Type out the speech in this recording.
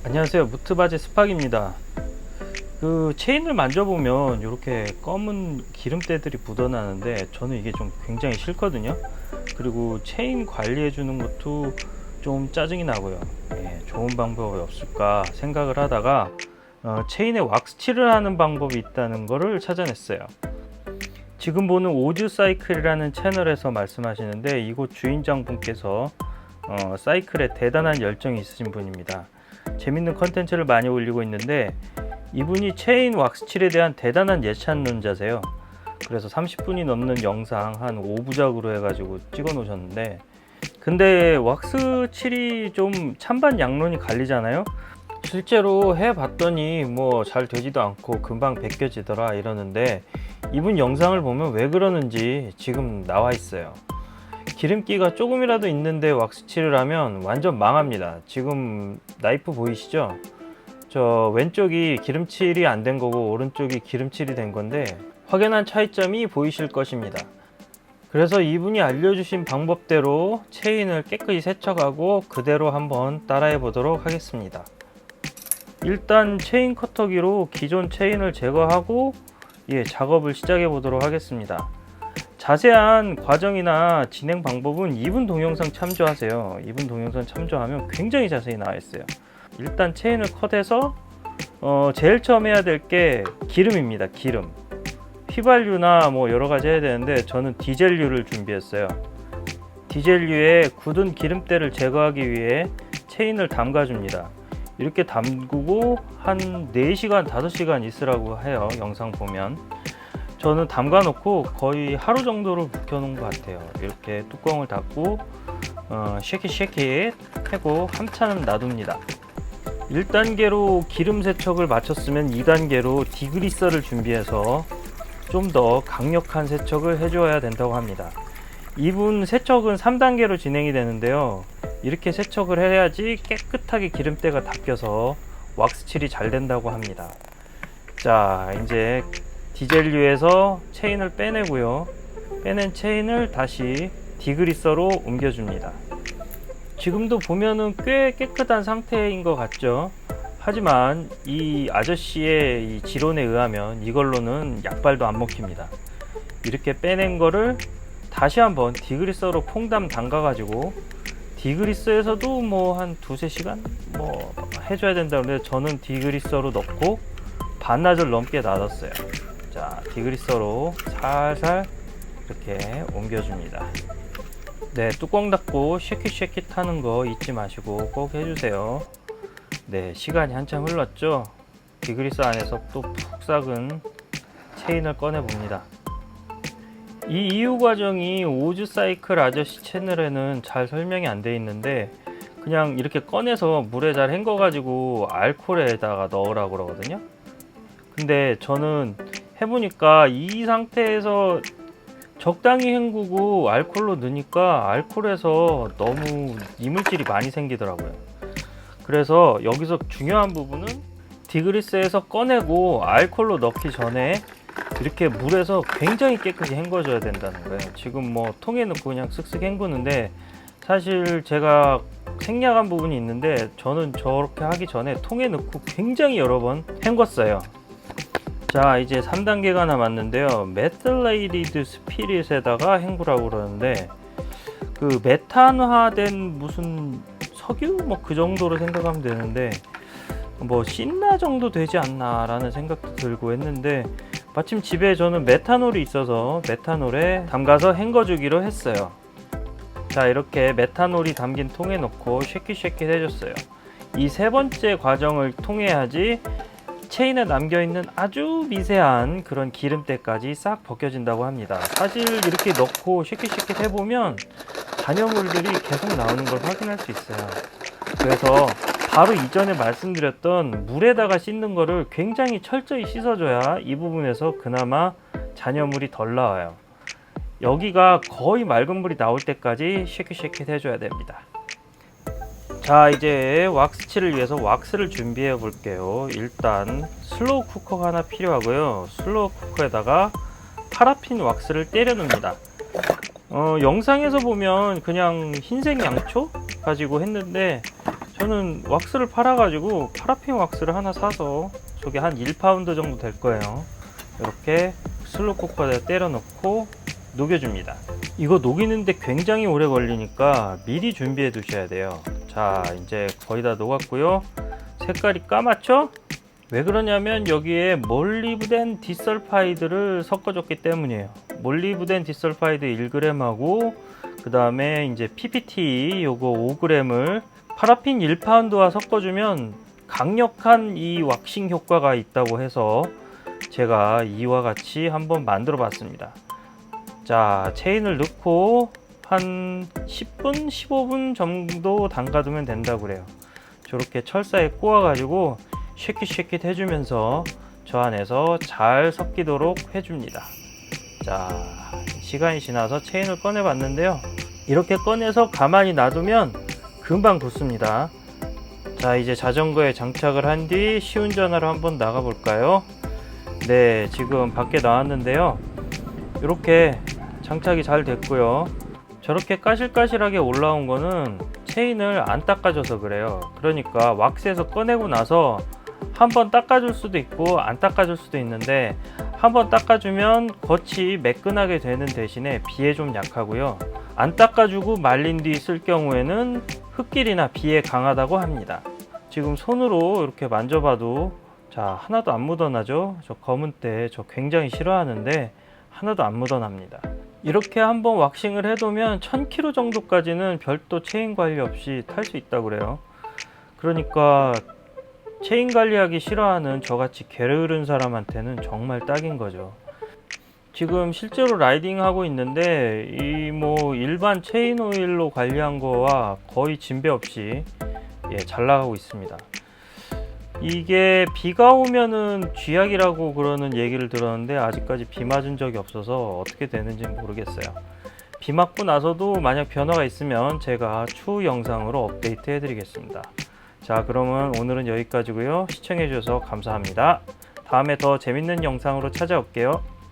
안녕하세요, 무트바지 스팍입니다. 그 체인을 만져보면 이렇게 검은 기름때들이 묻어나는데 저는 이게 좀 굉장히 싫거든요. 그리고 체인 관리해 주는 것도 좀 짜증이 나고요. 좋은 방법이 없을까 생각을 하다가 체인에 왁스칠을 하는 방법이 있다는 것을 찾아냈어요. 지금 보는 오즈 사이클이라는 채널에서 말씀하시는데 이곳 주인장분께서 사이클에 대단한 열정이 있으신 분입니다. 재밌는 컨텐츠를 많이 올리고 있는데 이분이 체인 왁스칠에 대한 대단한 예찬론자세요. 그래서 30분이 넘는 영상 한 5부작으로 해가지고 찍어 놓으셨는데, 근데 왁스칠이 좀 찬반 양론이 갈리잖아요. 실제로 해봤더니 뭐 잘 되지도 않고 금방 벗겨지더라 이러는데, 이분 영상을 보면 왜 그러는지 지금 나와 있어요. 기름기가 조금이라도 있는데 왁스칠을 하면 완전 망합니다. 지금 나이프 보이시죠? 저 왼쪽이 기름칠이 안 된 거고 오른쪽이 기름칠이 된 건데 확연한 차이점이 보이실 것입니다. 그래서 이분이 알려주신 방법대로 체인을 깨끗이 세척하고 그대로 한번 따라해 보도록 하겠습니다. 일단 체인 커터기로 기존 체인을 제거하고 작업을 시작해 보도록 하겠습니다. 자세한 과정이나 진행 방법은 이분 동영상 참조하세요. 이분 동영상 참조하면 굉장히 자세히 나와 있어요. 일단 체인을 컷해서 제일 처음 해야 될 게 기름입니다. 기름. 휘발유나 뭐 여러 가지 해야 되는데 저는 디젤유를 준비했어요. 디젤유에 굳은 기름때를 제거하기 위해 체인을 담가 줍니다. 이렇게 담그고 한 4시간, 5시간 있으라고 해요. 영상 보면. 저는 담가 놓고 거의 하루 정도를 묵혀 놓은 것 같아요. 이렇게 뚜껑을 닫고 쉐킷 하고 한참 놔둡니다. 1단계로 기름 세척을 마쳤으면 2단계로 디그리서를 준비해서 좀 더 강력한 세척을 해줘야 된다고 합니다. 이분 세척은 3단계로 진행이 되는데요. 이렇게 세척을 해야지 깨끗하게 기름때가 닦여서 왁스칠이 잘 된다고 합니다. 자, 이제 디젤유에서 체인을 빼내고요. 빼낸 체인을 다시 디그리서로 옮겨줍니다. 지금도 보면은 꽤 깨끗한 상태인 것 같죠? 하지만 이 아저씨의 이 지론에 의하면 이걸로는 약발도 안 먹힙니다. 이렇게 빼낸 거를 다시 한번 디그리서로 퐁담 담가 가지고 디그리서에서도 뭐 한 2-3시간 뭐 해줘야 된다는데 저는 디그리서로 넣고 반나절 넘게 놔뒀어요. 자, 디그리서로 살살 이렇게 옮겨줍니다. 네, 뚜껑 닫고 쉐킷 하는 거 잊지 마시고 꼭 해주세요. 네, 시간이 한참 흘렀죠. 디그리서 안에서 또 푹 삭은 체인을 꺼내 봅니다. 이 이후 과정이 오즈 사이클 아저씨 채널에는 잘 설명이 안 돼 있는데 그냥 이렇게 꺼내서 물에 잘 헹궈 가지고 알코올에다가 넣으라고 그러거든요. 근데 저는 해보니까 이 상태에서 적당히 헹구고 알코올로 넣으니까 알코올에서 너무 이물질이 많이 생기더라고요. 그래서 여기서 중요한 부분은 디그리스에서 꺼내고 알코올로 넣기 전에 이렇게 물에서 굉장히 깨끗이 헹궈줘야 된다는 거예요. 지금 뭐 통에 넣고 그냥 쓱쓱 헹구는데 사실 제가 생략한 부분이 있는데 저는 저렇게 하기 전에 통에 넣고 굉장히 여러 번 헹궜어요. 자, 이제 3단계가 남았는데요. 메틸레이티드 스피릿에다가 헹구라고 그러는데 그 메탄화된 무슨 석유 뭐 그 정도로 생각하면 되는데 뭐 신나 정도 되지 않나 라는 생각도 들고 했는데 마침 집에 저는 메탄올이 있어서 메탄올에 담가서 헹궈 주기로 했어요. 자, 이렇게 메탄올이 담긴 통에 넣고 쉐킷 해줬어요. 이 세 번째 과정을 통해야지 체인에 남겨있는 아주 미세한 그런 기름때까지 싹 벗겨진다고 합니다. 사실 이렇게 넣고 쉐킷 해보면 잔여물들이 계속 나오는 걸 확인할 수 있어요. 그래서 바로 이전에 말씀드렸던 물에다가 씻는 거를 굉장히 철저히 씻어줘야 이 부분에서 그나마 잔여물이 덜 나와요. 여기가 거의 맑은 물이 나올 때까지 쉐킷 해줘야 됩니다. 자, 이제 왁스칠을 위해서 왁스를 준비해 볼게요. 일단 슬로우 쿠커가 하나 필요하고요. 슬로우 쿠커에다가 파라핀 왁스를 때려 놉니다. 영상에서 보면 그냥 흰색 양초 가지고 했는데 저는 왁스를 팔아가지고 파라핀 왁스를 하나 사서 저게 한 1파운드 정도 될 거예요. 이렇게 슬로 쿠커에 때려 넣고 녹여줍니다. 이거 녹이는데 굉장히 오래 걸리니까 미리 준비해 두셔야 돼요. 자, 이제 거의 다 녹았고요. 색깔이 까맣죠? 왜 그러냐면 여기에 몰리브덴 디설파이드를 섞어줬기 때문이에요. 몰리브덴 디설파이드 1g하고 그 다음에 이제 PPT 요거 5g을 파라핀 1파운드와 섞어주면 강력한 이 왁싱 효과가 있다고 해서 제가 이와 같이 한번 만들어 봤습니다. 자, 체인을 넣고 한 10분, 15분 정도 담가두면 된다고 그래요. 저렇게 철사에 꼬아 가지고 쉐킷쉐킷 해주면서 저 안에서 잘 섞이도록 해줍니다. 자, 시간이 지나서 체인을 꺼내 봤는데요. 이렇게 꺼내서 가만히 놔두면 금방 굳습니다. 자, 이제 자전거에 장착을 한 뒤 시운전하러 한번 나가 볼까요? 네, 지금 밖에 나왔는데요. 이렇게 장착이 잘 됐고요. 저렇게 까실까실하게 올라온 거는 체인을 안 닦아줘서 그래요. 그러니까 왁스에서 꺼내고 나서 한번 닦아줄 수도 있고 안 닦아줄 수도 있는데, 한번 닦아주면 겉이 매끈하게 되는 대신에 비에 좀 약하고요. 안 닦아주고 말린 뒤 쓸 경우에는 흙길이나 비에 강하다고 합니다. 지금 손으로 이렇게 만져봐도 자, 하나도 안 묻어나죠? 저 검은 때 저 굉장히 싫어하는데 하나도 안 묻어납니다. 이렇게 한번 왁싱을 해두면 1000km 정도까지는 별도 체인 관리 없이 탈 수 있다고 그래요. 그러니까 체인 관리하기 싫어하는 저같이 게으른 사람한테는 정말 딱인 거죠. 지금 실제로 라이딩 하고 있는데 이 뭐 일반 체인 오일로 관리한 거와 거의 진배 없이 잘 나가고 있습니다. 이게 비가 오면은 쥐약이라고 그러는 얘기를 들었는데 아직까지 비 맞은 적이 없어서 어떻게 되는지 모르겠어요. 비 맞고 나서도 만약 변화가 있으면 제가 추후 영상으로 업데이트 해드리겠습니다. 자, 그러면 오늘은 여기까지고요. 시청해 주셔서 감사합니다. 다음에 더 재밌는 영상으로 찾아올게요.